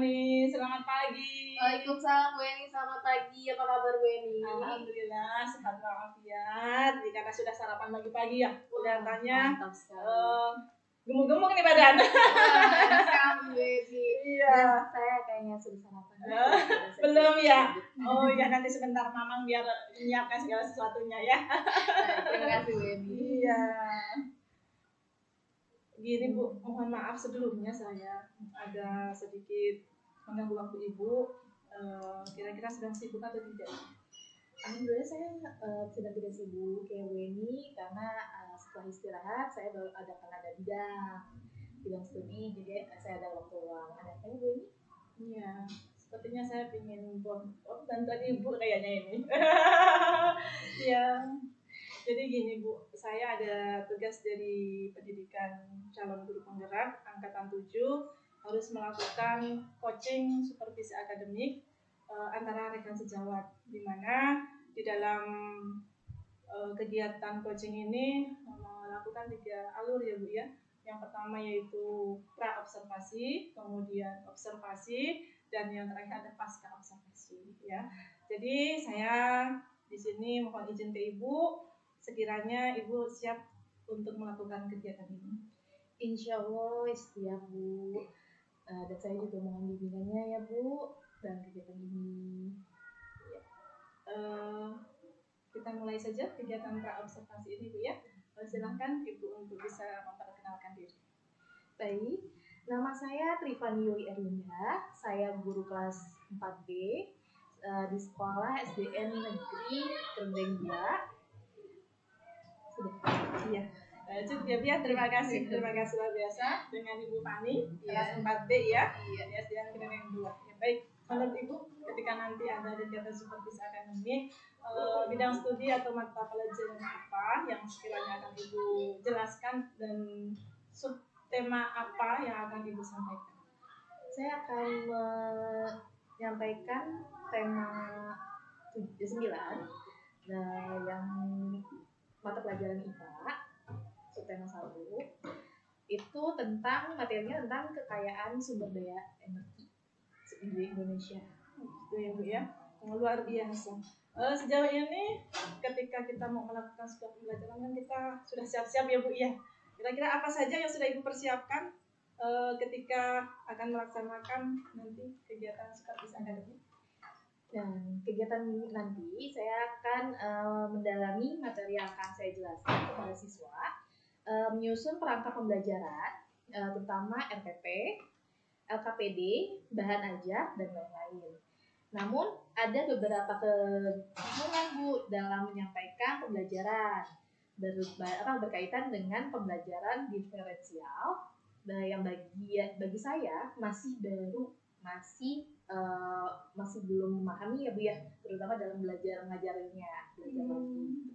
Fani, selamat pagi. Waalaikumsalam Bu Eni, selamat pagi. Apa kabar Bu Eni? Alhamdulillah sehat walafiat. Karena sudah sarapan pagi-pagi ya. Kelihatannya gemuk-gemuk nih badan. Enak sekali Bu Eni. Iya. Saya kayaknya sudah sarapan. Belum ya? Oh ya, nanti sebentar Mamang biar menyiapkan segala sesuatunya ya. Terima kasih Bu Eni. Iya. Gini Bu, mohon maaf sebelumnya saya ada sedikit mengganggu waktu Ibu. Kira-kira sedang sibuk atau tidak? Alhamdulillah saya sedang tidak sibuk kayak Bu Eni karena setelah istirahat saya baru ada bidang studi, jadi saya ada waktu luang. Ada apa Bu Eni? Iya, sepertinya saya ingin bantuan Ibu kayaknya ini. Iya. Jadi gini Bu, saya ada tugas dari pendidikan calon guru penggerak angkatan 7 harus melakukan coaching supervisi akademik antara rekan sejawat, di mana di dalam kegiatan coaching ini melakukan 3 alur ya Bu ya. Yang pertama yaitu pra-observasi, kemudian observasi, dan yang terakhir ada pasca observasi ya. Jadi saya di sini mohon izin ke Ibu, sekiranya Ibu siap untuk melakukan kegiatan ini. Insya Allah siap Bu. Dan saya juga mohon bimbingannya ya Bu dalam kegiatan ini. Kita mulai saja kegiatan pra-observasi ini Bu ya. Silahkan Ibu untuk bisa memperkenalkan diri. Baik, nama saya Trifani Yuli Erlinda. Saya guru kelas 4B di sekolah SDN Negeri Kendeng 2. Iya. Cukup ya, terima kasih luar biasa dengan Ibu Fani, kelas 4B ya, di SDN Kendeng 2. Ya, baik, menurut Ibu, ketika nanti ada kegiatan supervisi akademik, bidang studi atau mata pelajaran apa yang sekiranya akan Ibu jelaskan dan subtema apa yang akan Ibu sampaikan? Saya akan menyampaikan tema 9 yang mata pelajaran IPA, subtema 1 itu tentang materinya tentang kekayaan sumber daya energi di Indonesia. Itu ya Bu ya, luar biasa. Sejauh ini ketika kita mau melakukan sebuah pembelajaran kan kita sudah siap-siap ya Bu ya. Kira-kira apa saja yang sudah Ibu persiapkan ketika akan melaksanakan nanti kegiatan supervisi akademik? Dan kegiatan nanti saya akan mendalami materi yang akan saya jelaskan kepada siswa, menyusun perangkat pembelajaran, terutama RPP, LKPD, bahan ajar, dan lain-lain. Namun ada beberapa kebingungan Bu dalam menyampaikan pembelajaran berkaitan dengan pembelajaran diferensial yang bagi saya masih belum memahami ya Bu ya, terutama dalam belajar mengajarnya,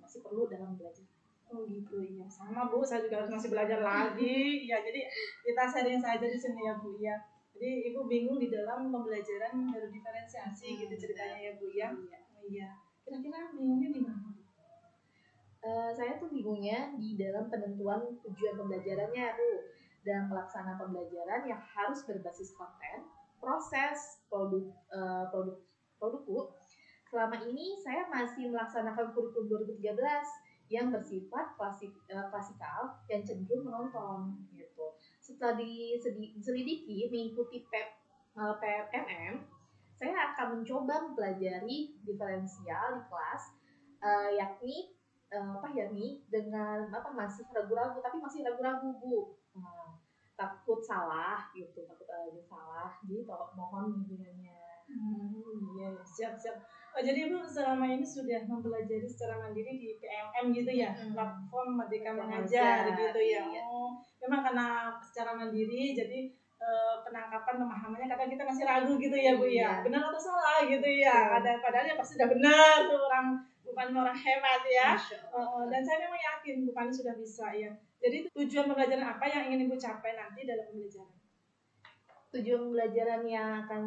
masih perlu dalam belajar. Oh gitu ya, sama Bu, saya juga masih belajar lagi. Ya, jadi kita sharing saja di sini ya Bu ya. Jadi Ibu bingung di dalam pembelajaran baru diferensiasi gitu ceritanya ya Bu ya. Iya. Kira-kira bingungnya di mana? Saya tuh bingungnya di dalam penentuan tujuan pembelajarannya Bu. Dan pelaksanaan pembelajaran yang harus berbasis konten, proses, produk Bu. Selama ini saya masih melaksanakan kurikulum 2013 yang bersifat klasikal dan cenderung menonton gitu. Setelah diselidiki mengikuti PMM, saya akan mencoba mempelajari diferensial di kelas, yakni dengan masih ragu-ragu Bu. Takut salah gitu, jadi mohon bimbingannya. Iya, siap. Jadi Ibu selama ini sudah mempelajari secara mandiri di PMM gitu ya, platform Merdeka Mengajar gitu ya. Iya. Memang karena secara mandiri, jadi penangkapan pemahamannya kadang kita masih ragu gitu ya Bu ya, benar atau salah gitu ya. Ada padahal ya pasti sudah benar tuh Bu Fani orang hebat ya. Dan saya memang yakin Bu Fani sudah bisa ya. Jadi tujuan pembelajaran apa yang ingin Ibu capai nanti dalam pembelajaran? Tujuan pembelajaran yang akan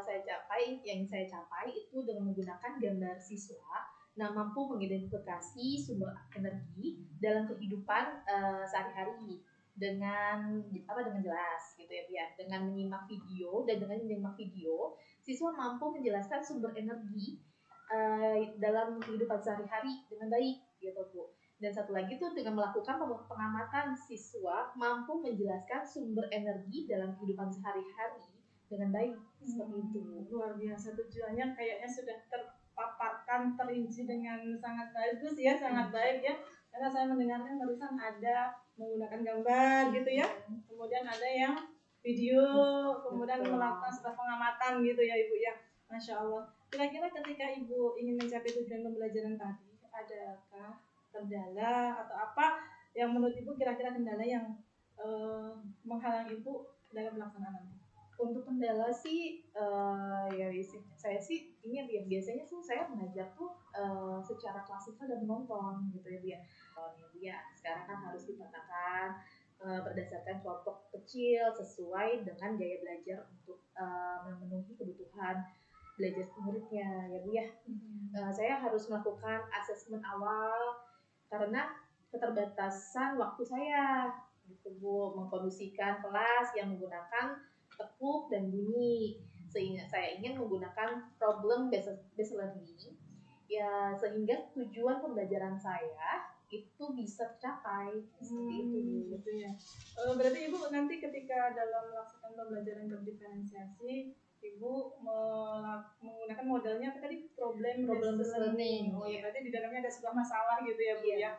saya capai itu dengan menggunakan gambar siswa yang mampu mengidentifikasi sumber energi dalam kehidupan sehari-hari dengan dengan jelas gitu ya Bu ya. Dengan menyimak video siswa mampu menjelaskan sumber energi dalam kehidupan sehari-hari dengan baik gitu Bu. Dan satu lagi tuh dengan melakukan pengamatan, siswa mampu menjelaskan sumber energi dalam kehidupan sehari-hari dengan baik seperti itu. Luar biasa, tujuannya kayaknya sudah terpaparkan, terinci dengan sangat bagus ya, sangat baik ya. Karena saya mendengarkan barusan ada menggunakan gambar gitu ya, kemudian ada yang video, kemudian melakukan sebuah pengamatan gitu ya Ibu ya. Masya Allah. Kira-kira ketika Ibu ingin mencapai tujuan pembelajaran tadi, adakah kendala atau apa yang menurut Ibu kira-kira kendala yang menghalang Ibu dalam pelaksanaan? Untuk kendala sih ya saya sih ini ya biasanya tuh saya mengajar tuh secara klasikal dan menonton gitu ya ya sekarang kan harus dipetakan berdasarkan kelompok kecil sesuai dengan gaya belajar untuk memenuhi kebutuhan belajar muridnya ya Bu ya. Saya harus melakukan asesmen awal karena keterbatasan waktu saya gitu Bu, mengkondisikan kelas yang menggunakan tekuk dan bunyi sehingga saya ingin menggunakan problem based learning ya sehingga tujuan pembelajaran saya itu bisa tercapai seperti itu gitu ya. Berarti Ibu nanti ketika dalam melaksanakan pembelajaran berdiferensiasi Ibu menggunakan modelnya apa tadi? Problem based learning. Oh ya, berarti di dalamnya ada sebuah masalah gitu ya Bu ya.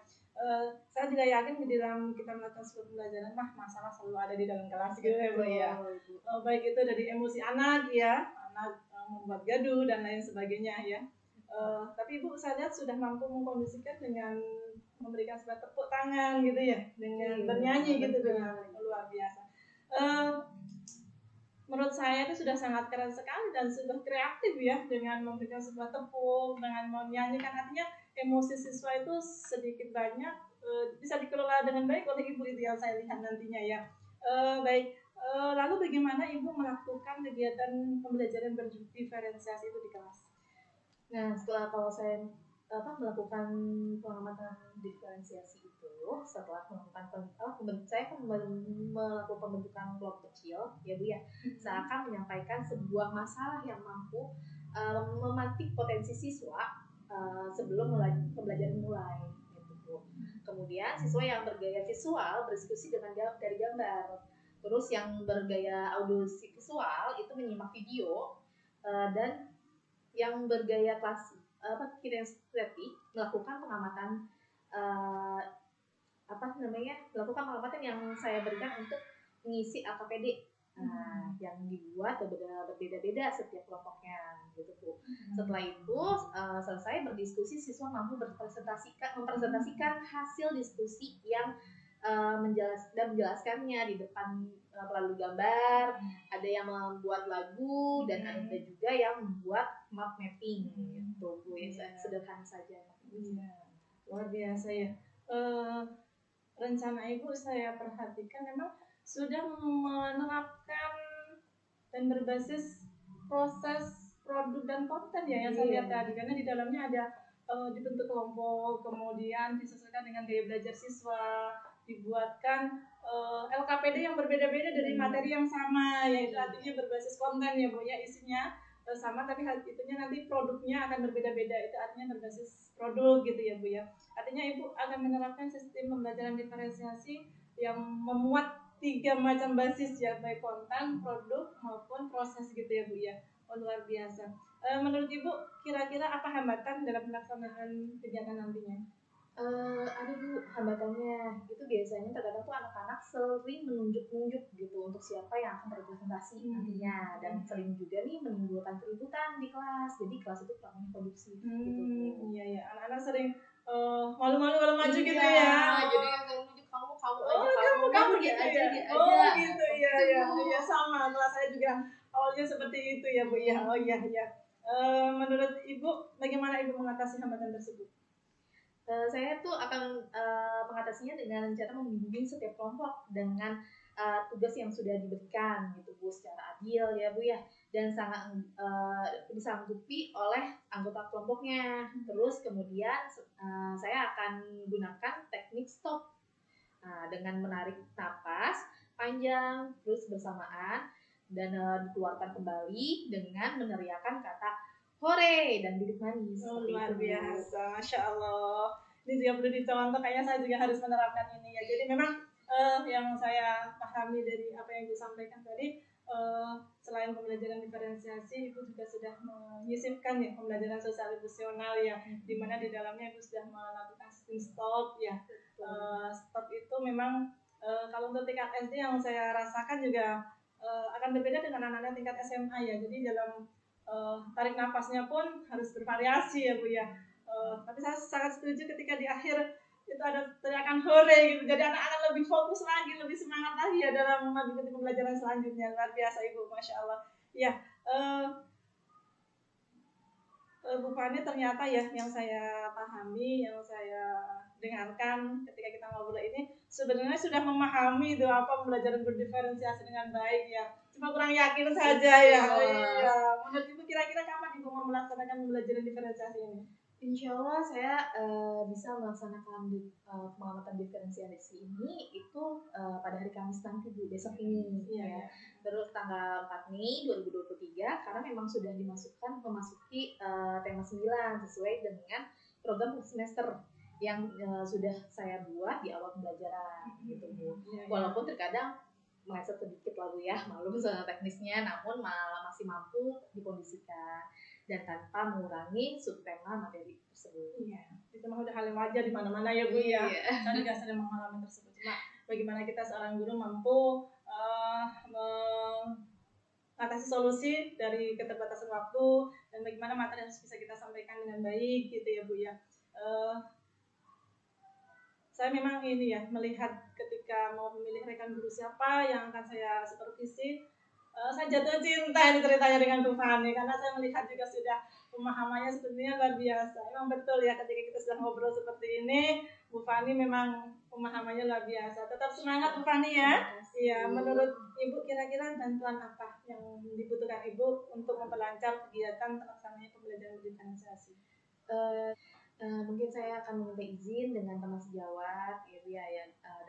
Saya juga yakin di dalam kita melakukan sebuah pembelajaran masalah selalu ada di dalam kelas gitu ya Bu ya. Baik itu dari emosi anak ya, anak membuat gaduh dan lain sebagainya ya. Tapi Ibu saya lihat sudah mampu mengkondisikan dengan memberikan sebuah tepuk tangan gitu ya, dengan bernyanyi gitu dengan luar biasa. Menurut saya itu sudah sangat keren sekali dan sudah kreatif ya dengan memberikan sebuah tepuk, dengan menyanyikan, artinya emosi siswa itu sedikit banyak bisa dikelola dengan baik oleh Ibu itu yang saya lihat nantinya ya. Baik, lalu bagaimana Ibu melakukan kegiatan pembelajaran berdiferensiasi itu di kelas? Nah, setelah kalau saya melakukan pengamatan diferensiasi itu, setelah melakukan saya akan melakukan pembentukan kelompok kecil, ya Bu ya. Saya akan menyampaikan sebuah masalah yang mampu memantik potensi siswa sebelum pembelajaran mulai, gitu Bu. Kemudian siswa yang bergaya visual berdiskusi dari gambar. Terus yang bergaya audio visual itu menyimak video dan yang bergaya klasik kinestetik melakukan pengamatan melakukan pengamatan yang saya berikan untuk mengisi AKPD yang dibuat berbeda-beda setiap kelompoknya gitu Bu. Setelah itu selesai berdiskusi, siswa mampu mempresentasikan hasil diskusi yang menjelaskannya di depan melalui gambar, ada yang membuat lagu dan ada juga yang membuat map mapping gitu Bu ya, sederhana saja. Luar biasa ya. Rencana Ibu saya perhatikan memang sudah menerapkan dan berbasis proses produk dan konten ya yang saya lihat tadi, karena di dalamnya ada dibentuk kelompok, kemudian disesuaikan dengan gaya belajar siswa, dibuatkan LKPD yang berbeda-beda dari materi yang sama, yaitu artinya berbasis konten ya Bu ya, isinya sama tapi itunya nanti produknya akan berbeda-beda, itu artinya berbasis produk gitu ya Bu ya. Artinya Ibu akan menerapkan sistem pembelajaran diferensiasi yang memuat 3 macam basis ya, baik konten, produk maupun proses gitu ya Bu ya. Oh, luar biasa. Menurut Ibu kira-kira apa hambatan dalam pelaksanaan kegiatan nantinya? Ada Bu, hambatannya itu biasanya terkadang tuh anak-anak sering menunjuk-nunjuk gitu untuk siapa yang akan berpresentasi nantinya, dan sering juga nih menimbulkan keributan di kelas, jadi kelas itu kurang kondusif gitu Bu. Iya, anak-anak sering malu-malu kalau maju gitu ya. Jadi yang sering nunjuk kamu gitu ya. Oh gitu ya. Ya sama, kelas saya juga awalnya seperti itu ya Bu ya. Oh iya. Menurut Ibu bagaimana Ibu mengatasi hambatan tersebut? Saya tuh akan mengatasinya dengan cara membimbing setiap kelompok dengan tugas yang sudah diberikan gitu Bu, secara adil ya Bu ya, dan sangat disanggupi oleh anggota kelompoknya. Terus kemudian saya akan gunakan teknik stop Nah, dengan menarik napas panjang terus bersamaan dan dikeluarkan kembali dengan meneriakkan kata hore dan duduk manis. Oh, Seperti luar itu, Bu. biasa, Masya Allah. Ini juga perlu dicontoh, kayaknya saya juga harus menerapkan ini ya. Jadi memang yang saya pahami dari apa yang disampaikan tadi, selain pembelajaran diferensiasi, Ibu juga sudah menyisipkan ya pembelajaran sosial emosional ya, di mana di dalamnya Ibu sudah melakukan stop ya. Stop itu memang kalau untuk tingkat SD yang saya rasakan juga akan berbeda dengan anak-anak tingkat SMA ya. Jadi dalam tarik nafasnya pun harus bervariasi ya Bu ya. Tapi saya sangat setuju ketika di akhir itu ada teriakan hore gitu. Jadi anak-anak lebih fokus lagi, lebih semangat lagi ya dalam mengikuti pembelajaran selanjutnya. Luar biasa Ibu, Masya Allah. Ya, Bu Fani ternyata ya yang saya pahami, yang saya dengarkan ketika kita ngobrol ini sebenarnya sudah memahami itu apa pembelajaran berdiferensiasi dengan baik ya. Cuma kurang yakin saja ya. Iya. Menurut Ibu kira-kira kapan Ibu mau melaksanakan pembelajaran diferensiasi ini? Insya Allah saya bisa melaksanakan pengamatan diferensiasi ini itu pada hari Kamis nanti Bu, besok ini. Iya. Terus tanggal 4 Mei 2023 karena memang sudah memasuki tema 9 sesuai dengan program semester yang sudah saya buat di awal pembelajaran gitu Bu. Iya. Walaupun terkadang meleset sedikit lah Bu ya, malum soal teknisnya, namun malah masih mampu dikondisikan dan tanpa mengurangi subtema materi tersebut. Iya, itu mah udah hal yang wajar di mana-mana ya Bu ya. Iya. Saya juga sering mengalami tersebut. Cuma bagaimana kita seorang guru mampu mengatasi solusi dari keterbatasan waktu dan bagaimana materi harus bisa kita sampaikan dengan baik gitu ya Bu ya. Saya memang ini ya melihat ketika mau memilih rekan guru siapa yang akan saya supervisi, saya jatuh cinta ini ceritanya dengan Bu Fani karena saya melihat juga sudah pemahamannya sebenarnya luar biasa. Memang betul ya ketika kita sudah ngobrol seperti ini, Bu Fani memang pemahamannya luar biasa. Tetap semangat Bu Fani ya. Iya, menurut Ibu kira-kira bantuan apa yang dibutuhkan Ibu untuk memperlancar kegiatan terlaksananya pembelajaran diferensiasi? Mungkin saya akan meminta izin dengan teman sejawat gitu ya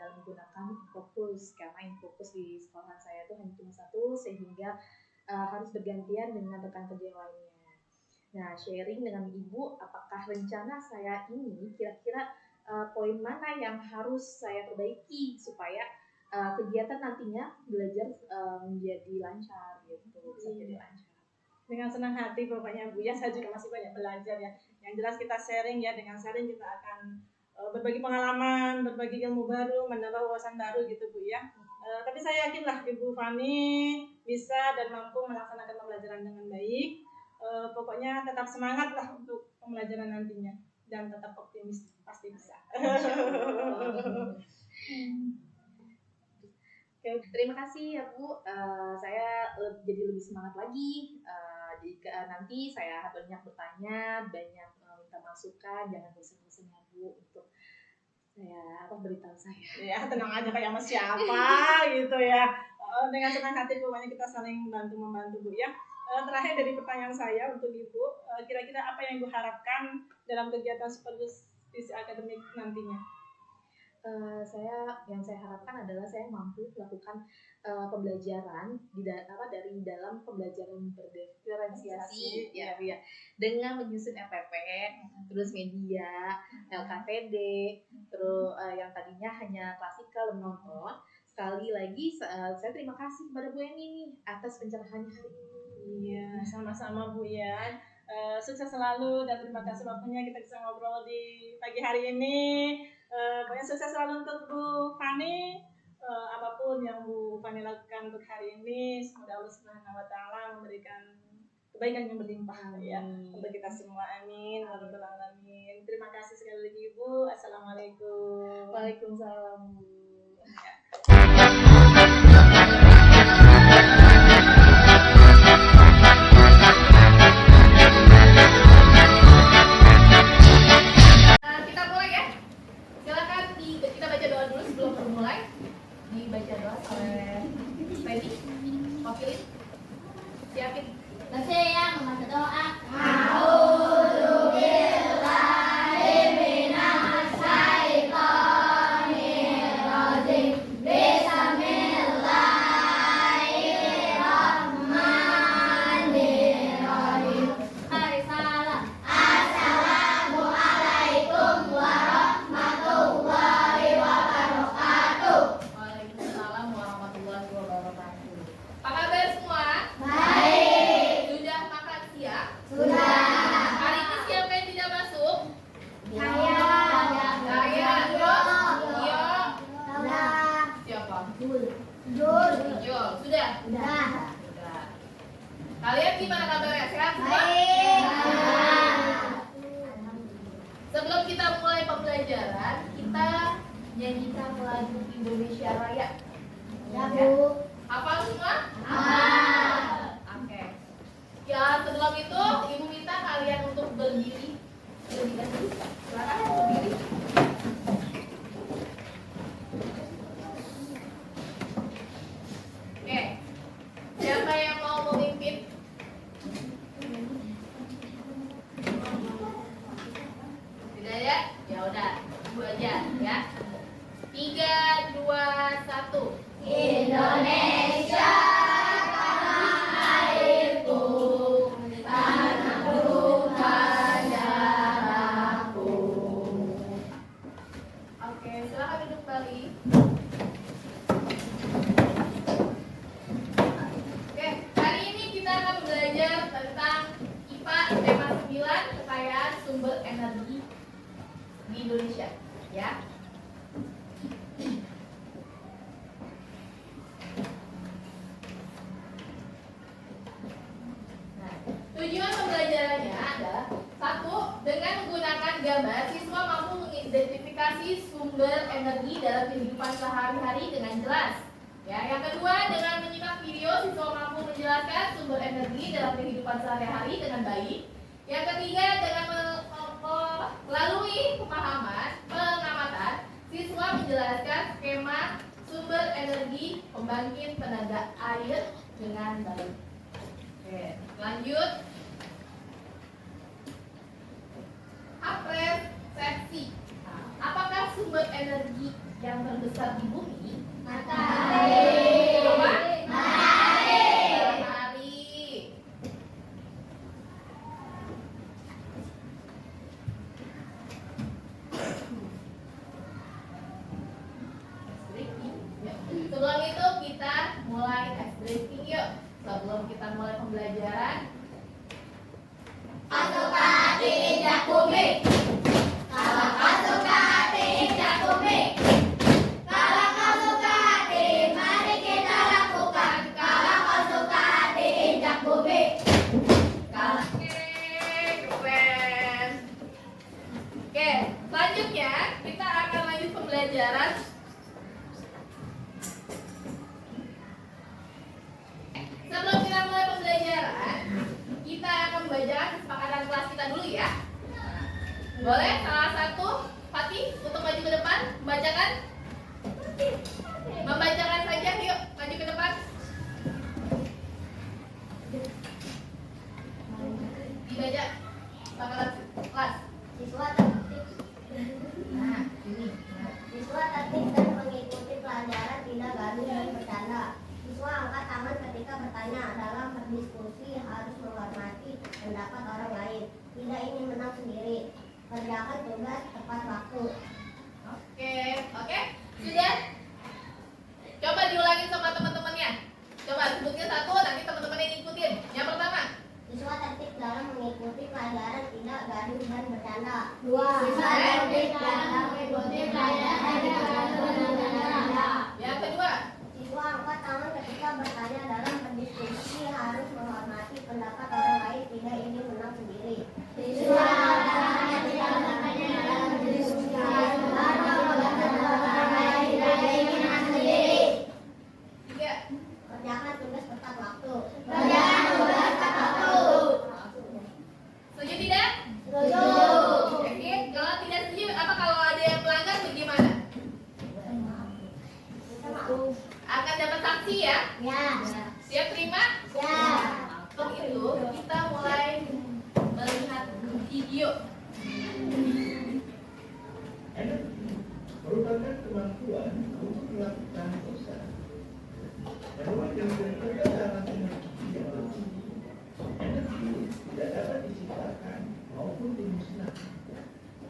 dalam menggunakan fokus karena fokus di sekolah saya itu hanya cuma satu sehingga harus bergantian dengan rekan kerja yang lainnya. Nah, sharing dengan Ibu apakah rencana saya ini kira-kira poin mana yang harus saya perbaiki supaya kegiatan nantinya belajar menjadi lancar gitu, bisa jadi lancar. Dengan senang hati pokoknya Bu ya, saya juga masih banyak belajar ya. Yang jelas kita sharing ya, dengan sharing kita akan berbagi pengalaman, berbagi ilmu baru, menambah wawasan baru gitu Bu ya. Tapi saya yakinlah Ibu Fani bisa dan mampu melaksanakan pembelajaran dengan baik. Pokoknya tetap semangat lah untuk pembelajaran nantinya dan tetap optimis, pasti bisa. Oke, terima kasih ya Bu. Saya jadi lebih semangat lagi. Jika nanti saya banyak bertanya, banyak minta masukan, jangan bosan-bosan ya Bu untuk saya beritahu saya. Ya tenang aja kayak sama siapa gitu ya. Dengan senang hati pokoknya kita saling membantu Bu ya. Terakhir dari pertanyaan saya untuk Ibu, kira-kira apa yang Ibu harapkan dalam kegiatan supervisi akademik nantinya? Yang saya harapkan adalah saya mampu melakukan pembelajaran dari dalam pembelajaran berdiferensiasi ya dengan menyusun FPP, terus media, LKPD, terus yang tadinya hanya klasikal menonton. Sekali lagi saya terima kasih kepada Bu Eni nih atas pencerahannya hari ini. Iya, sama-sama Bu ya. Sukses selalu dan terima kasih waktunya kita bisa ngobrol di pagi hari ini. Pokoknya sukses selalu untuk Bu Fani. Apapun yang Bu Fani lakukan untuk hari ini, semoga Allah Subhanahu wa Ta'ala memberikan kebaikan yang berlimpah ya untuk kita semua. Amin. Warabbal alamin. Terima kasih sekali lagi Ibu. Assalamualaikum. Waalaikumsalam. Kita mulai ya. Silakan kita baca doa dulu sebelum memulai. Dibaca doa oleh Feni. Wakilin. Siapin. Baca ya, membaca doa. Ayo, sudah? Udah. Sudah. Kalian gimana kabarnya? Sehat semua? Baik. Sebelum kita mulai pembelajaran, kita nyanyikan lagu Indonesia Raya. Ya, Bu. Hafal semua? Oke. Ya, sebelum itu Ibu minta kalian untuk berdiri. Terlebih dahulu. Silakan berdiri. Oke. Siapa yang mau memimpin? Tidak ya? Ya udah, dua aja ya. 3, 2, 1. Indonesia tanah airku, tanahku, darahku. Oke, silakan duduk kembali. Oke, hari ini kita akan belajar tentang IPA tema 9, kekayaan sumber energi di Indonesia, ya. Nah, tujuan pembelajarannya adalah satu, dengan menggunakan gambar, siswa mampu mengidentifikasi sumber energi dalam kehidupan sehari-hari dengan jelas. Ya, yang kedua, dengan menyimak video, siswa mampu menjelaskan sumber energi dalam kehidupan sehari-hari dengan baik. Yang ketiga, dengan melalui pemahaman, pengamatan, siswa menjelaskan skema sumber energi pembangkit tenaga air dengan baik. Oke, lanjut. Apresiasi. Nah, apakah sumber energi yang terbesar di bumi? Matahari. Apa? Matahari. Matahari. Sebelum itu kita mulai ice breaking yuk. Sebelum kita mulai pembelajaran, Masuk ke hati indah bumi. Kalau kau suka hati indah bumi. Kalau kau suka hati, mari kita lakukan. Kalau kau suka hati indah bumi. Kalau keren. Oke, selanjutnya kita akan lanjut pembelajaran. Sebelum kita mulai pembelajaran, kita akan membacakan kesepakatan kelas kita dulu ya. Boleh salah satu Fatih untuk maju ke depan membacakan? Membacakan saja, yuk maju ke depan. Dibaca kesepakatan kelas. siswa tertib. Nah, ini. Siswa tertib dan mengikuti pelajaran, tidak gaduh dan bercanda. Siswa angkat tangan ketika bertanya. Dalam berdiskusi harus menghormati pendapat orang lain. Tidak ingin menang sendiri. Kerjakan tugas tepat waktu. Oke, sudah. Coba diulangin sama teman-temannya. Coba sebutnya satu, nanti teman-teman yang ikutin. Yang pertama. Siswa tertib dalam mengikuti pelajaran, tidak gaduh dan bercanda. Siswa tertib dalam mengikuti pelajaran, tidak gaduh dan bercanda. Yang kedua. Siswa angkat tangan ketika bertanya. Dalam berdiskusi harus menghormati pendapat orang lain, tidak ingin menang sendiri. Siswa angkat tangan ketika bertanya. Dalam berdiskusi harus menghormati pendapat orang lain, tidak ingin menang sendiri. Tiga. Kerjakan tugas tepat waktu. Setuju tidak? Setuju. Yakin? Kalau tidak setuju, apa kalau ada yang melanggar bagaimana? Akan dapat sanksi ya? Ya. Siap terima? Ya. Untuk itu kita mulai melihat video. Energi merupakan kemampuan untuk melakukan usaha. Menurut yang berdasarkan energi yang berfungsi, energi tidak dapat diciptakan maupun dimusnahkan.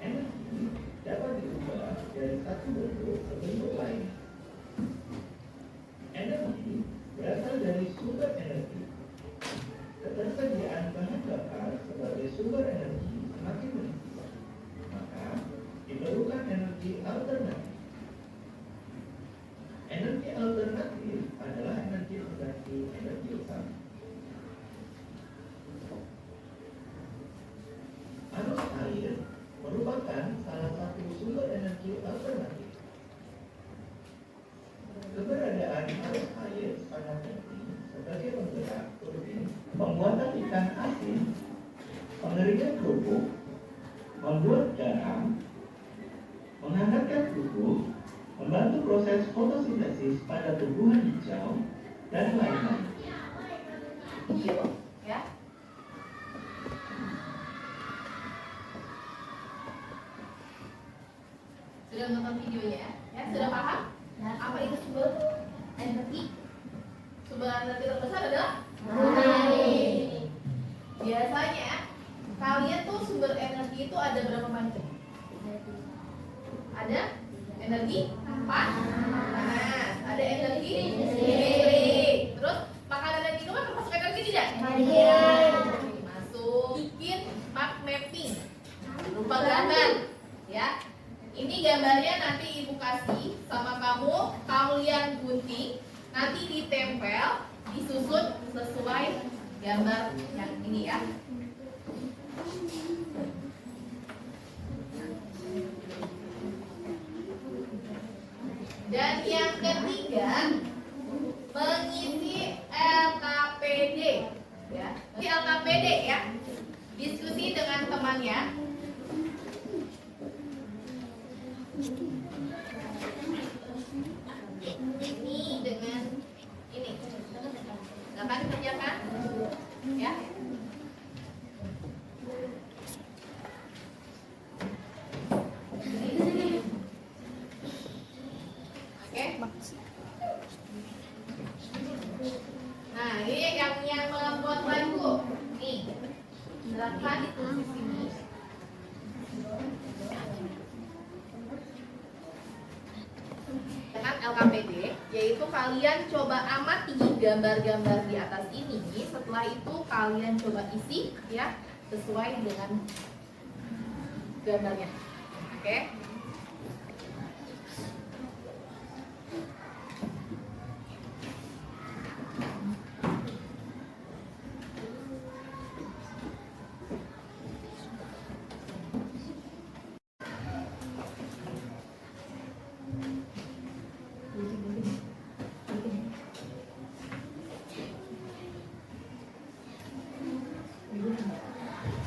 Energi dapat diubah dari satu bentuk ke bentuk lain. Energi berasal dari sumber energi. Ketersediaan bahan bakar sebagai sumber energi semakin menipis, maka diperlukan energi alternatif. membuat garam, menghangatkan tubuh, membantu proses fotosintesis pada tumbuhan hijau, dan lain-lain. Gitu, ya. Sudah nonton videonya, ya? Sudah paham? Apa itu sumber energi? Sumber energi terbesar adalah matahari. Biasanya kalian tuh sumber energi itu ada berapa macam? Ada energi panas, ada energi listrik. Terus makanan dan minuman termasuk energi tidak? Masuk. Bikin map mapping berupa gambar, ya. Ini gambarnya nanti ibu kasih sama kamu, kalian gunting, nanti ditempel, disusun sesuai gambar yang ini ya. Dan yang ketiga, mengisi LKPD, ya. Ini LKPD ya. Diskusi dengan temannya. Ini dengan ini. Silakan kerjakan, ya. Oke. Nah, ini yang membuat lagu. Nih, silakan ditulis di sini. Dengan LKPD, yaitu kalian coba amati gambar-gambar di atas ini. Setelah itu kalian coba isi, ya, sesuai dengan gambarnya. Oke.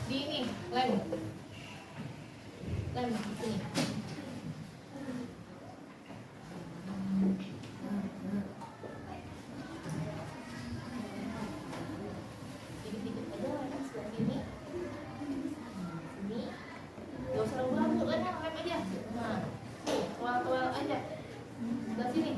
Di ini, lem di sini. Dikit-dikit aja lem sebelah sini. Sini. Gak usah ragu-ragu, lem aja. Nah, tual aja. Sebelah sini.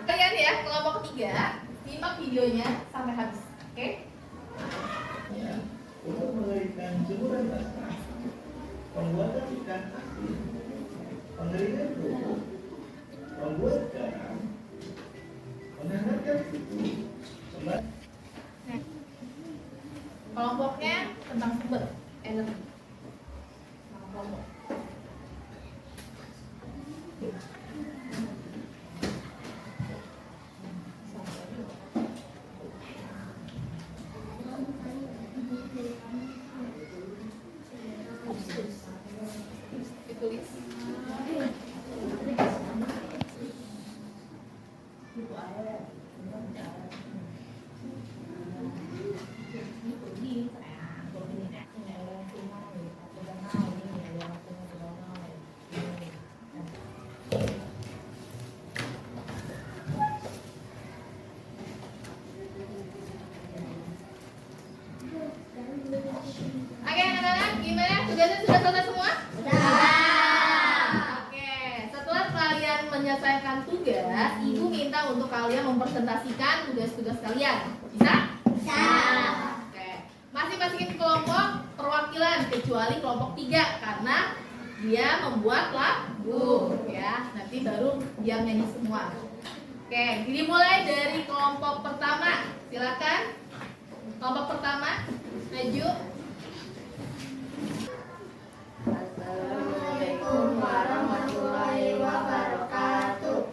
Kalian ya, kelompok 3, simak videonya sampai habis, oke? Ya, untuk mengeringkan jemuran basah, pembuatan ikan asin, pengeringan kerupuk, membuat garam, menghangatkan tubuh, Kelompoknya tentang sumber energi. Kelompok. Ditulis. Oke anak-anak, gimana? Tugasnya sudah selesai semua? Oke, setelah kalian menyelesaikan tugas, ibu minta untuk kalian mempresentasikan tugas-tugas kalian. Bisa? Bisa. Oke, masing-masing kelompok perwakilan kecuali kelompok 3 karena dia membuat lagu, ya. Nanti baru dia nyanyi semua. Oke, dimulai dari kelompok pertama. Silakan. Kelompok pertama, maju. Assalamualaikum warahmatullahi wabarakatuh.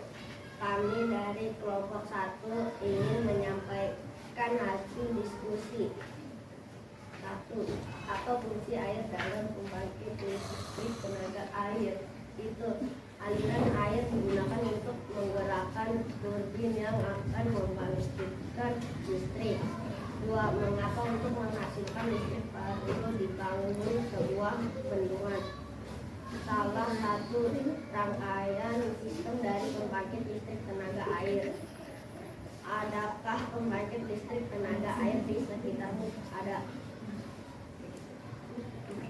Kami dari kelompok 1 ingin menyampaikan hasil diskusi. 1. Apa fungsi air dalam pembangkit listrik tenaga air? Itu Aliran air digunakan untuk menggerakkan turbin yang akan membangkitkan listrik. 2. Mengapa untuk menghasilkan listrik perlu dibangun sebuah bendungan? Salah satu rangkaian sistem dari pembangkit listrik tenaga air. Adakah pembangkit listrik tenaga air di sekitarmu? Ada.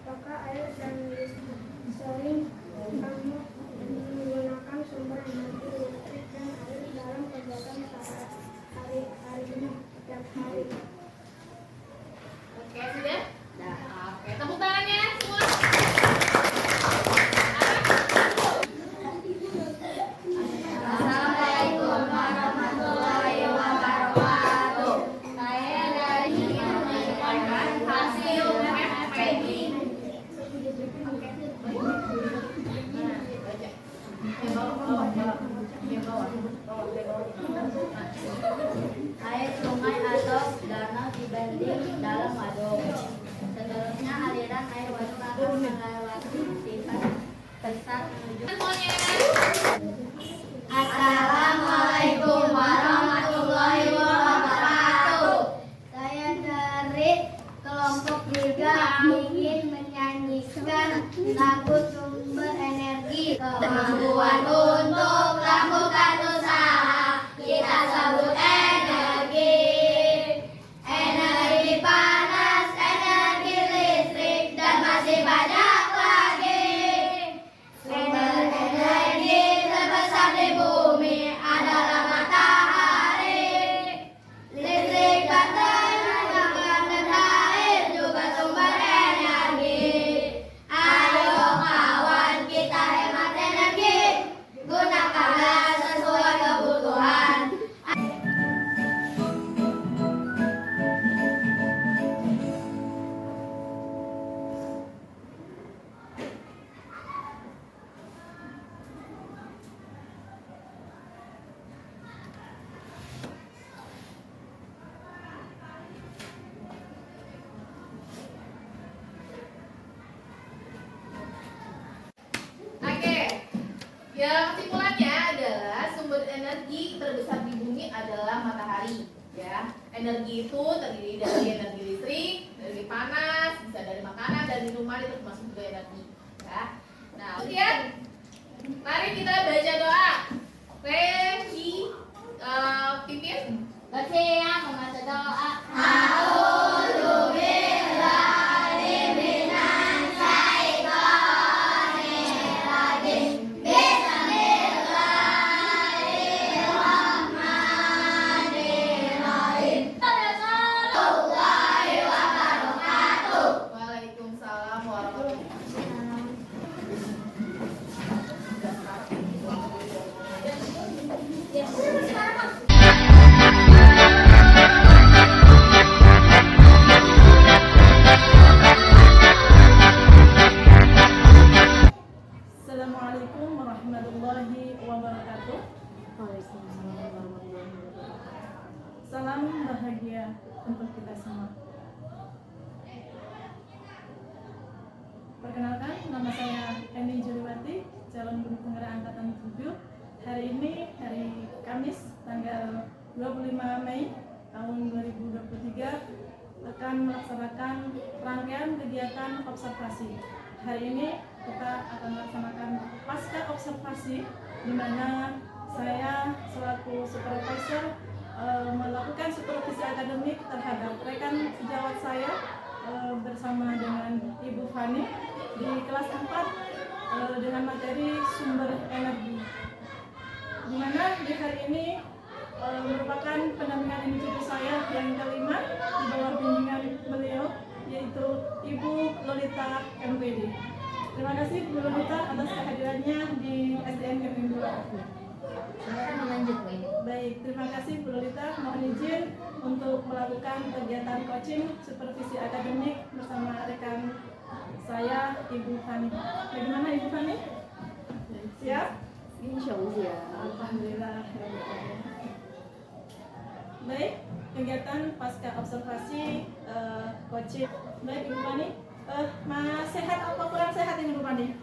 Apakah air dan listrik sering kamu menggunakan sumber energi listrik dan air dalam kegiatan sehari-hari setiap hari? Oke, sudah? Nah, Oke, tepuk tangannya semua. Assalamualaikum warahmatullahi wabarakatuh. Saya dari Hasil FPI. air sungai atau danau dibanding dalam waduk. Seterusnya aliran air waduk akan melewati titik besar menuju. Semuanya. Assalamualaikum warahmatullahi wabarakatuh. Saya dari kelompok juga ingin menyanyikan lagu sumber energi. Kemampuan untuk melakukan usaha kita sebut energi. Energi panas, energi listrik, dan masih banyak lagi. Sumber energi terbesar di bumi adalah matahari. Listrik, baterai, dan air juga sumber energi. Ayo kawan, kita hemat energi. Gunakanlah sesuai kebutuhan. Oke. Ya, kesimpulannya adalah sumber energi terbesar di bumi adalah matahari. Ya, energi itu terdiri dari energi listrik, energi panas, bisa dari makanan dan minuman, itu termasuk juga energi. Ya. Nah, kemudian mari kita baca doa. Regi, Pipin. Bersiap membaca doa. Waalaikumsalam warahmatullahi wabarakatuh. Assalamualaikum warahmatullahi wabarakatuh. Salam bahagia untuk kita semua. Perkenalkan, nama saya Eni Juliwati, calon guru penggerak angkatan 7. Hari ini hari Kamis tanggal 25 Mei tahun 2023 akan melaksanakan rangkaian kegiatan observasi. Hari ini kita akan melaksanakan pasca observasi, di mana saya selaku supervisor melakukan supervisi akademik terhadap rekan sejawat saya bersama dengan Ibu Fani di kelas 4 dengan materi sumber energi, di mana di hari ini merupakan pendampingan individu saya yang kelima di bawah bimbingan beliau, yaitu Ibu Lolita MPD. Terima kasih Bu Lolita atas kehadirannya di SDN Kering 2. Baik, terima kasih Bu Lolita. Mohon izin untuk melakukan kegiatan coaching supervisi akademik bersama rekan saya Ibu Fani. Bagaimana Ibu Fani? Siap? Insyaallah. Alhamdulillah. Baik, kegiatan pasca observasi coaching. Baik Ibu Fani, Mas sehat apa kurang sehat ini Bu Fani?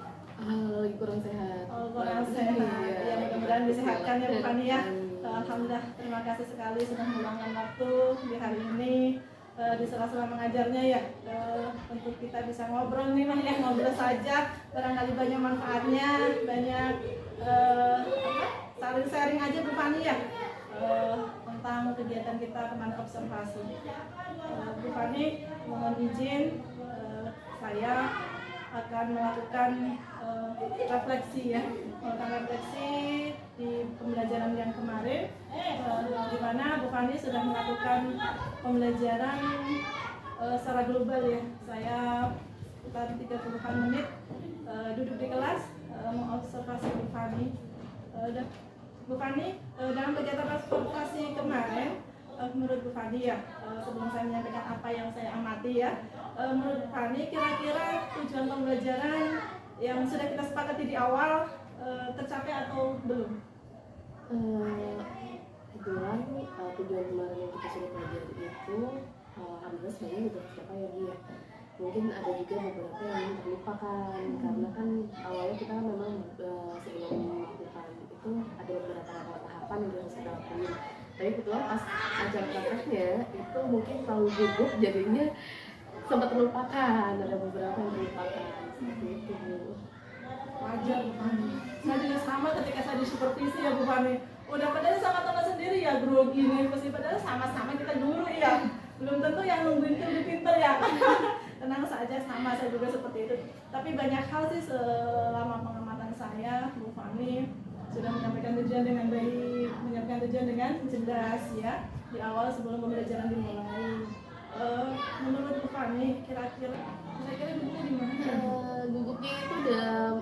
lagi kurang sehat. Kurang sehat. Ya, mudah-mudahan disehatkan ya Bu Fani ya. Alhamdulillah, terima kasih sekali sudah meluangkan waktu di hari ini di sela-sela mengajarnya ya, untuk kita bisa ngobrol nih Mah ya, ngobrol saja, barangkali banyak manfaatnya, banyak saling sharing aja Bu Fani ya, tentang kegiatan kita teman observasi. Bu Fani mohon izin, saya akan melakukan refleksi ya, di pembelajaran yang kemarin, di mana Bu Fani sudah melakukan pembelajaran secara global ya. Saya sekitar 30-an menit duduk di kelas mengobservasi Bu Fani. Bu Fani, dalam kegiatan observasi kemarin, menurut Bu Fani ya, sebelum saya menyampaikan apa yang saya amati ya, menurut Bu Fani kira-kira tujuan pembelajaran yang sudah kita sepakati di awal tercapai atau belum? Kebetulan tujuan kemarin yang kita sudah pelajari itu alhamdulillah sebenarnya sudah tercapai ya Bu ya. Mungkin ada juga beberapa yang terlupakan karena kan awalnya kita memang sebelum melakukan itu ada beberapa tahapan yang harus kita lakuin. Tapi kebetulan pas acara prakteknya itu mungkin terlalu gugup jadinya sempat terlupakan, ada beberapa yang terlupakan seperti itu Bu. Wajar Bu Fani. Saya juga sama ketika saya di supervisi ya Bu Fani. Udah padahal sama teman sendiri ya grogi nih, mesti padahal sama-sama kita guru ya. Belum tentu yang nungguin itu lebih pinter ya. Tenang saja, sama saya juga seperti itu. Tapi banyak hal sih selama pengamatan saya, Bu Fani sudah menyampaikan tujuan dengan baik, menyampaikan tujuan dengan jelas ya di awal sebelum pembelajaran dimulai. Menurut Bu Fani, kira-kira gugupnya di mana? Gugupnya itu udah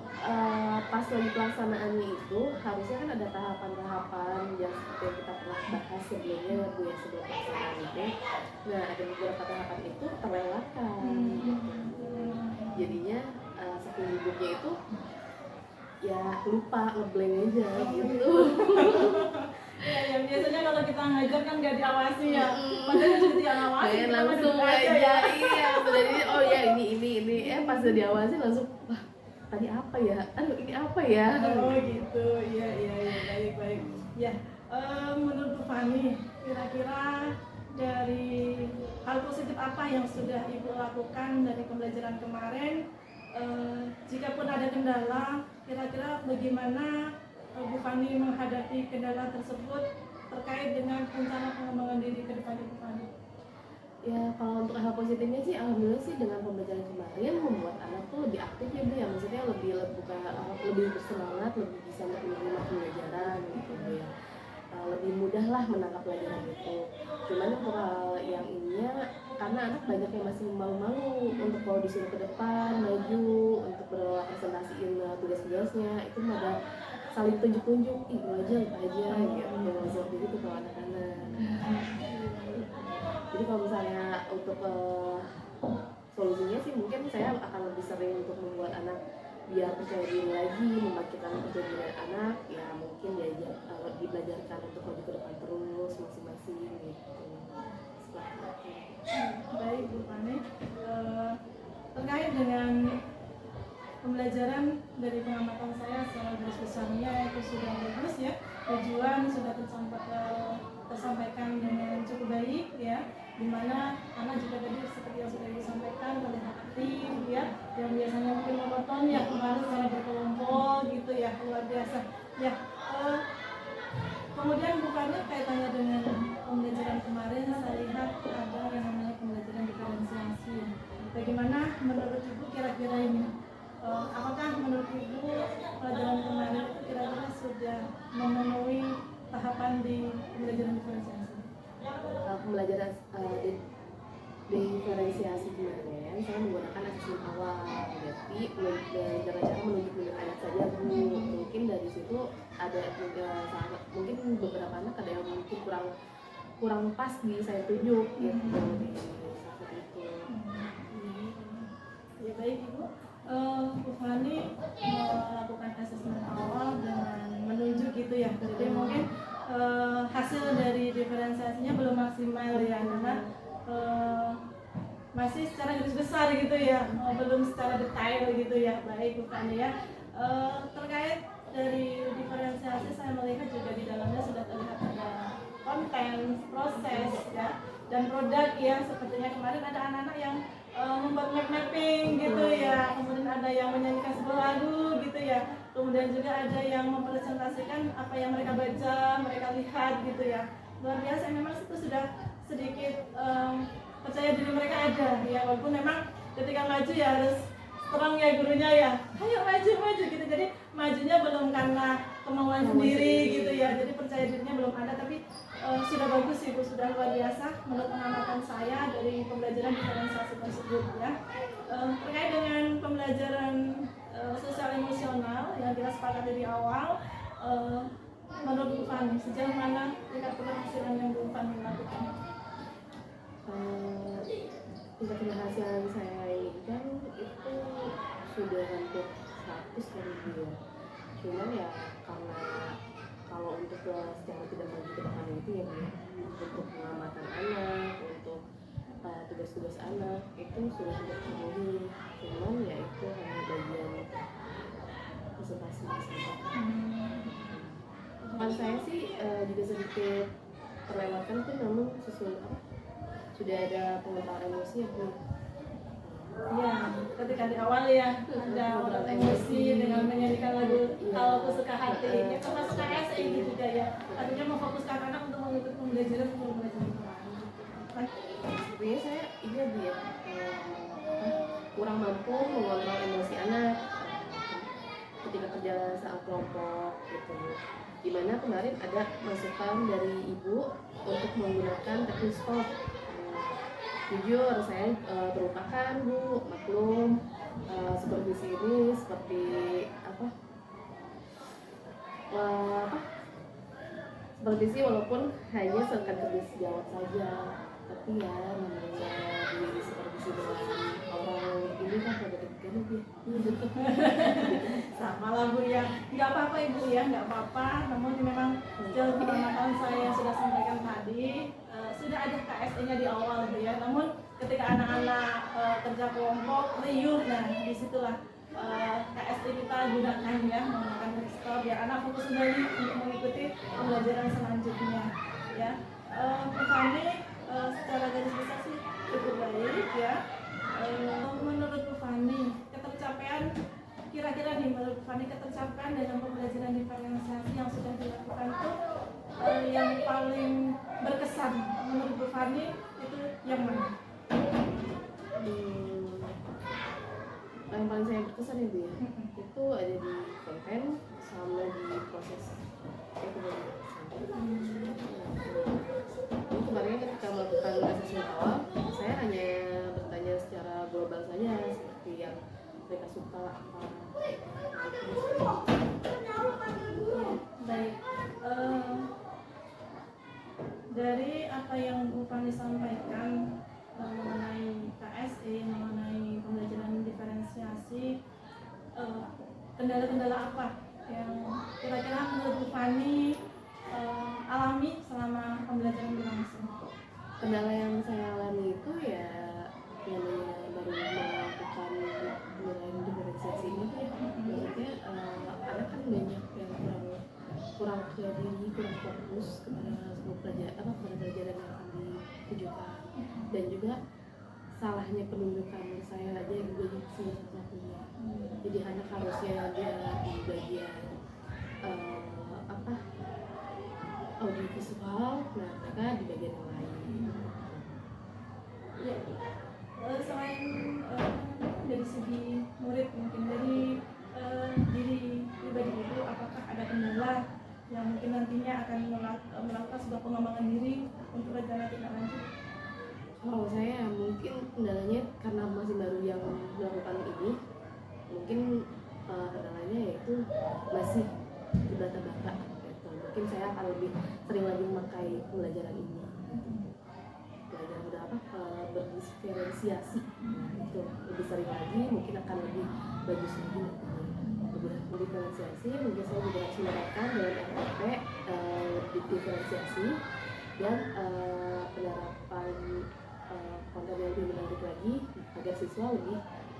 pas lagi pelaksanaannya itu harusnya kan ada tahapan-tahapan yang seperti yang kita pernah bahas sebelumnya ya Bu ya, sebelum pelaksanaan itu. Nah ada beberapa tahapan itu terlewatkan. Jadinya saking gugupnya itu ya lupa, ngeblank aja gitu. Ya, biasanya kalau kita ngajar kan nggak diawasi ya. Padahal jadi yang awasi. Langsung aja, iya. Sebenarnya oh ya ini. Pas udah diawasi langsung wah tadi apa ya? Aduh ini apa ya? Oh gitu, iya baik. Ya, menurut Bu Fani, kira-kira dari hal positif apa yang sudah Ibu lakukan dari pembelajaran kemarin? Jika pun ada kendala, kira-kira bagaimana Bu Fani menghadapi kendala tersebut terkait dengan rencana pengembangan diri ke depan Bu Fani? Ya kalau untuk hal positifnya sih alhamdulillah sih dengan pembelajaran kemarin membuat anak tuh lebih aktif ya Bu ya, maksudnya lebih bersemangat, lebih bisa menerima pembelajaran gitu Bu ya. Lebih mudah lah menangkap pelajaran itu. Cuman untuk hal yang ininya karena anak banyak yang masih malu-malu untuk kalau disuruh ke depan maju untuk berpresentasiin tugas-tugasnya itu ada saling tunjuk-tunjuk, ih lu aja gitu, seperti itu kalau anak-anak. Jadi kalau misalnya untuk solusinya sih mungkin saya akan lebih sering untuk membuat anak biar percaya diri lagi, membangkitkan percaya diri anak, ya mungkin diajak dibelajarkan untuk maju ke depan terus masing-masing gitu. Seperti itu. Baik Bu Fani, terkait dengan pembelajaran dari pengamatan saya secara garis besarnya itu sudah bagus ya, tujuan sudah tersampaikan dengan cukup baik ya, dimana anak juga tadi seperti yang sudah disampaikan terlihat aktif ya, yang biasanya mungkin monoton ya kemarin secara berkelompok gitu ya, luar biasa ya. Kemudian bukannya kaitannya dengan pembelajaran kemarin saya lihat ada yang namanya pembelajaran diferensiasi. Bagaimana menurut Ibu kira-kira ini? Apakah menurut Ibu pelajaran kemarin itu kira-kira sudah memenuhi tahapan di pembelajaran diferensiasi? Pembelajaran diferensiasi kemarin saya menggunakan asesmen awal, jadi cara menunjuk anak saja Bu. Mungkin dari situ ada mungkin beberapa anak ada yang mungkin kurang pas di saya tunjuk gitu di saat itu. Ya baik Ibu. Bu Fani melakukan asesmen awal dengan menunjuk gitu ya, jadi mungkin hasil dari diferensiasinya belum maksimal ya, karena masih secara garis besar gitu ya, belum secara detail gitu ya. Baik Bu Fani ya, Terkait dari diferensiasi, saya melihat juga di dalamnya sudah terlihat ada konten, proses ya, dan produk ya. Sepertinya kemarin ada anak-anak yang membuat mapping gitu ya, kemudian ada yang menyanyikan sebuah lagu gitu ya, kemudian juga ada yang mempresentasikan apa yang mereka baca, mereka lihat gitu ya. Luar biasa, memang itu sudah sedikit percaya diri mereka ada ya, walaupun memang ketika maju ya harus strong ya gurunya ya, ayo maju gitu. Jadi majunya belum karena kemauan sendiri gitu ya, jadi percaya dirinya belum ada, tapi sudah bagus Ibu, sudah luar biasa menurut pengamatan saya dari pembelajaran diferensiasi tersebut ya. Terkait dengan pembelajaran sosial emosional yang kita sepakati di awal, menurut Bu Fani sejauh mana tingkat keberhasilan yang Bu Fani lakukan? Tingkat keberhasilan saya inginkan itu sudah hampir 100 kali ya. Cuman ya karena kalau untuk secara tidak maju ke depan itu ya untuk pengamatan anak, untuk tugas-tugas anak itu sudah tidak terpenuhi. Cuman ya itu hanya bagian presentasi saja. Teman saya sih juga sedikit terlewatkan tuh, namun sudah ada pengetahuan emosi ya Bu. Ya, ketika di awal ya ada orang emosi dengan menyanyikan lagu Kalau Aku Suka Hati. Ya termasuk KS ini juga ya. Artinya memfokuskan anak untuk mengikuti pembelajaran Quran. Sebenarnya saya ini dia kurang mampu mengontrol emosi anak ketika kerja saat kelompok gitu. Dimana kemarin ada masukan dari ibu untuk menggunakan teknik stop. Jujur saya terlupakan Bu, maklum supervisi ini seperti supervisi walaupun hanya sekadar jawab saja, tapi ya namanya di supervisi dengan orang ini kan pada deg-degan lebih sama lah Bu ya, nggak apa-apa Ibu ya, nggak apa-apa. Namun memang sejauh pengamatan saya sudah sampaikan tadi, sudah ada KSE-nya di awal gitu ya. Namun ketika anak-anak kerja kelompok riuh, nah disitulah KSE kita gunakan ya, menggunakan stop ya, anak fokus kembali untuk mengikuti pembelajaran selanjutnya ya. Bu Fani secara garis besar sih cukup baik ya. Menurut Bu Fani ketercapaian, kira-kira nih menurut Bu Fani ketercapaian dalam pembelajaran diferensiasi yang sudah dilakukan itu yang paling berkesan menurut Bu Fani itu yang mana? Yang paling saya berkesan ya Bu ya, itu ada di konten sama di proses itu Ini kemarin ketika melakukan asesmen awal, saya hanya bertanya secara global saja seperti yang mereka suka apa. Baik, dari apa yang Bu Fani sampaikan mengenai KSE, mengenai pembelajaran diferensiasi, kendala-kendala apa yang kira-kira menurut Bu Fani alami selama pembelajaran berlangsung? Kendala yang saya alami itu ya namanya baru melakukan pembelajaran diferensiasi ini tuh ya, maksudnya anak kan banyak yang kurang percaya diri, kurang fokus kepada semua pelajaran yang akan ditujukan, dan juga salahnya penunjukan saya aja yang juga salah satunya. Jadi anak harusnya dia di bagian audiovisual, nah mereka di bagian yang lain. Ya, selain dari segi murid, mungkin dari diri pribadi Ibu, apakah ada kendala yang mungkin nantinya akan melakukan sebuah pengembangan diri untuk rencana tindak lanjut? Kalau saya mungkin kendalanya karena masih baru yang melakukan ini, mungkin kendalanya yaitu masih berbata-bata gitu. Mungkin saya akan lebih sering lagi memakai pembelajaran ini, belajar udah berdiferensiasi itu lebih sering lagi, mungkin akan lebih bagus lagi diferensiasi. Mungkin saya juga harus menerapkan dalam RPP diferensiasi dan penerapan konten yang lebih menarik lagi agar siswa lebih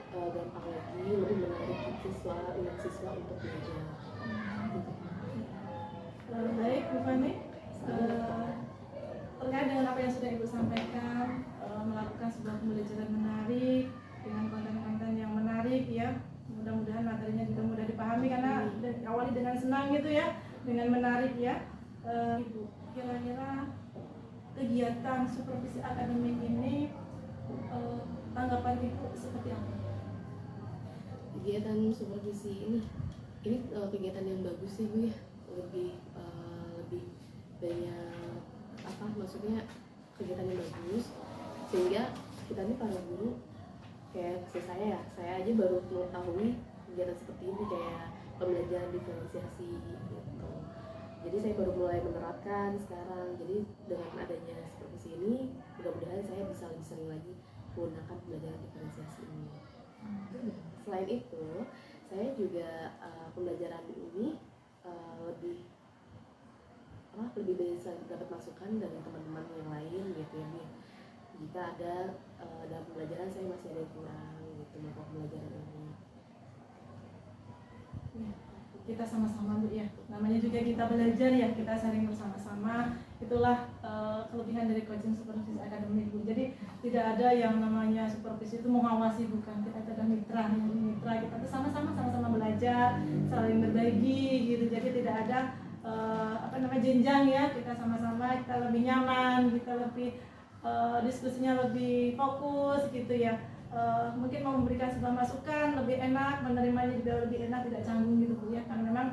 gampang lagi, lebih menarik minat siswa untuk belajar. Baik, Bu Fani, terkait dengan apa yang sudah Ibu sampaikan, melakukan sebuah pembelajaran menarik dengan konten-konten yang menarik ya. Mudah-mudahan materinya juga mudah dipahami karena awali dengan senang gitu ya, dengan menarik ya. Ibu, kira-kira kegiatan supervisi akademik ini tanggapan Ibu seperti apa? Kegiatan supervisi ini kegiatan yang bagus sih Bu ya, lebih banyak maksudnya kegiatan yang bagus sehingga kita nih para guru kayak saya aja baru mengetahui kegiatan seperti ini kayak pembelajaran diferensiasi gitu. Jadi saya baru mulai menerapkan sekarang. Jadi dengan adanya supervisi ini mudah-mudahan saya bisa lebih sering lagi menggunakan pembelajaran diferensiasi ini. Selain itu saya juga pembelajaran ini lebih bisa dapat masukan dari teman-teman yang lain gitu ya. Jika ada dalam pembelajaran saya masih ada yang kurang gitu maka pembelajaran ini. Kita sama-sama Bu ya, namanya juga kita belajar ya, kita sharing bersama-sama. Itulah kelebihan dari coaching supervisi akademik Bu. Jadi tidak ada yang namanya supervisi itu mengawasi, bukan. Kita adalah mitra kita tuh sama-sama belajar, saling berbagi gitu. Jadi tidak ada jenjang ya, kita sama-sama, kita lebih nyaman, kita lebih diskusinya lebih fokus gitu ya. Mungkin mau memberikan sebuah masukan lebih enak, menerimanya juga lebih enak, tidak canggung gitu Bu ya. Karena memang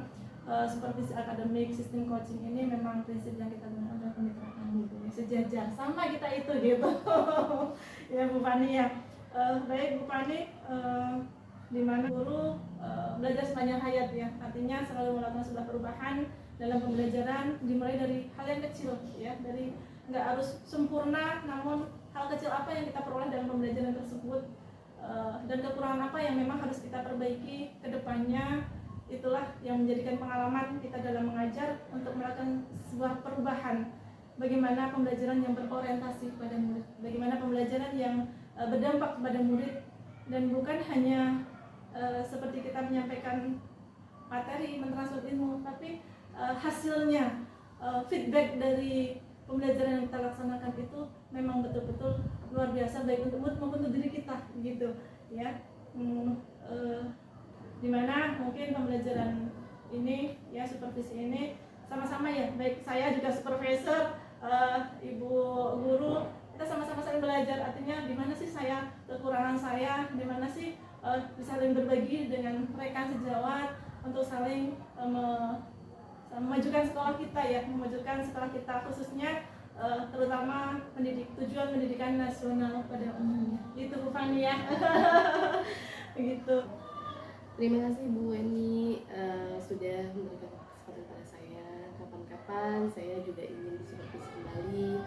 supervisi akademik sistem coaching ini memang prinsip yang kita gunakan adalah kemitraan gitu ya, sejajar sama kita itu gitu. Ya Bu Fani ya. Baik Bu Fani, di mana guru belajar sepanjang hayat ya, artinya selalu melakukan sebuah perubahan dalam pembelajaran, dimulai dari hal yang kecil ya, dari nggak harus sempurna, namun hal kecil apa yang kita peroleh dalam pembelajaran tersebut dan kekurangan apa yang memang harus kita perbaiki ke depannya. Itulah yang menjadikan pengalaman kita dalam mengajar untuk melakukan sebuah perubahan. Bagaimana pembelajaran yang berorientasi kepada murid, bagaimana pembelajaran yang berdampak kepada murid, dan bukan hanya seperti kita menyampaikan materi, mentransfer ilmu, tapi hasilnya, feedback dari pembelajaran yang kita laksanakan itu memang betul-betul luar biasa, baik untuk murid maupun untuk diri kita gitu ya. Dimana mungkin pembelajaran ini ya, supervisi ini sama-sama ya, baik saya juga supervisor, ibu guru, kita sama-sama saling belajar. Artinya di mana sih saya kekurangan saya, di mana sih bisa saling berbagi dengan rekan sejawat untuk saling memajukan sekolah kita ya, memajukan sekolah kita khususnya terutama tujuan pendidikan nasional pada umumnya. Itu Bu Fani ya. Begitu. Terima kasih Bu Eni sudah memberikan kesempatan pada saya. Kapan-kapan saya juga ingin disupervisi kembali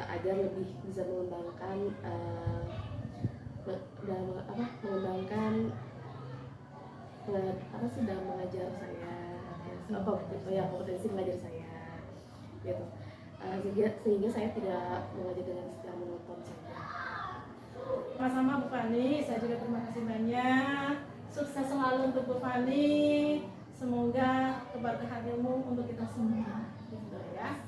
agar lebih bisa mengembangkan dalam mengajar saya, kompetensi mengajar saya gitu. Sehingga saya tidak mengajar dengan secara monoton saja. Sama-sama Bu Fani, saya juga terima kasih banyak. Sukses selalu untuk Bu Fani. Semoga keberkahan ilmu untuk kita semua. Gitu ya.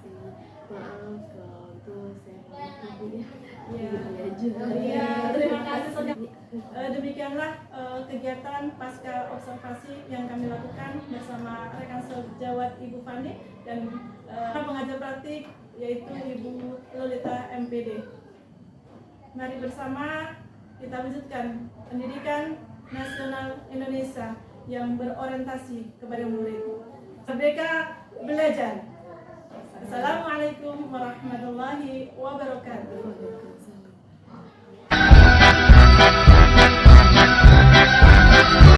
Maaf kalau itu saya pamit ya. Iya, terima kasih. Demikianlah kegiatan pasca observasi yang kami lakukan bersama rekan sejawat Ibu Fani dan pengajar praktik yaitu Ibu Lolita MPD. Mari bersama kita wujudkan pendidikan nasional Indonesia yang berorientasi kepada murid. Merdeka belajar. Assalamualaikum warahmatullahi wabarakatuh.